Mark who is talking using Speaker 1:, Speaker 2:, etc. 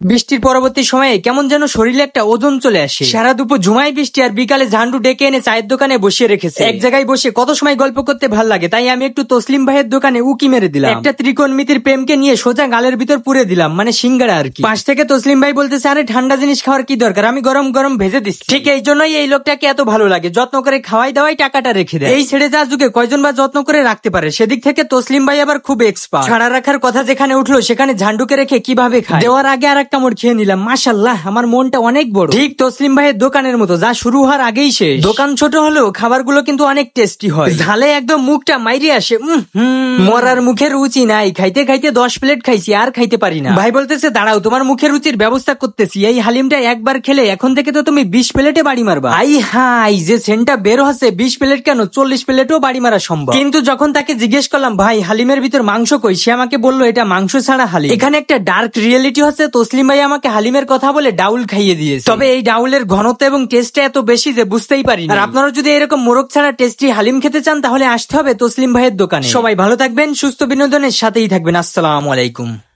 Speaker 1: বৃষ্টির পরবর্তী সময়ে কেমন যেন শরীরে একটা ওজন চলে আসে। সারা দুপুর ঝুমাই বৃষ্টি আর বিকালে ঝান্ডু ডেকে এনে চায়ের দোকানে বসিয়ে রেখেছে। এক জায়গায় বসে কত সময় গল্প করতে ভাল লাগে, তাই আমি একটু তসলিম ভাইয়ের দোকানে উকি মেরে দিলাম। একটা ত্রিকোণমিতির প্রেমকে নিয়ে সোজা গালের ভিতর পুরে দিলাম, মানে সিঙ্গারা আর কি। পাশ থেকে তসলিম ভাই বলতেছে, আরে ঠান্ডা জিনিস খাওয়ার কি দরকার, আমি গরম গরম ভেজে দিচ্ছি। ঠিক এই জন্যই এই লোকটাকে এত ভালো লাগে, যত্ন করে খাওয়াই দাওয়াই টাকাটা রেখে দেয়। এই ছেড়ে যাওয়ার যুগে কয়জন বা যত্ন করে রাখতে পারে, সেদিক থেকে তসলিম ভাই আবার খুব এক্সপার্ট। ছাড়া রাখার কথা যেখানে উঠলো সেখানে ঝান্ডুকে রেখে কিভাবে খায়। দেওয়ার আগে আর এক কামড় খেয়ে নিলাম, মাশাআল্লাহ আমার মনটা অনেক বড়, ঠিক তসলিম ভাইয়ের দোকানের মতো, যা শুরু হওয়ার আগেই শেষ। দোকান ছোট হলেও খাবারগুলো কিন্তু অনেক টেস্টি হয়, ঝালে একদম মুখটা মাইরে আসে। মরার মুখের রুচি নাই, খাইতে খাইতে 10 প্লেট খাইছি, আর খাইতে পারি না। ভাই বলতেছে, দাঁড়াও তোমার মুখের রুচির ব্যবস্থা করতেছি। এই হালিমটা একবার খেলে এখন থেকে তো তুমি 20 প্লেটে বাড়ি মারবা। আই হাই, যে সেন্টটা বের হচ্ছে, 20 প্লেট কেন 40 প্লেটও বাড়ি মারা সম্ভব। কিন্তু যখন তাকে জিজ্ঞেস করলাম, ভাই হালিমের ভিতর মাংস কই, সে আমাকে বললো এটা মাংস ছাড়া হালিম। এখানে একটা ডার্ক রিয়েলিটি হচ্ছে, তসলিম ভাই আমাকে হালিমের কথা বলে ডাউল খাইয়ে দিয়েছে। তবে এই ডাউলের ঘনত্ব এবং টেস্টটা এত বেশি যে বুঝতেই পারি। আর আপনারা যদি এরকম মোরগ ছাড়া টেস্টি হালিম খেতে চান তাহলে আসতে হবে তসলিম ভাইয়ের দোকানে। সবাই ভালো থাকবেন, সুস্থ বিনোদনের সাথেই থাকবেন। আসসালামু আলাইকুম।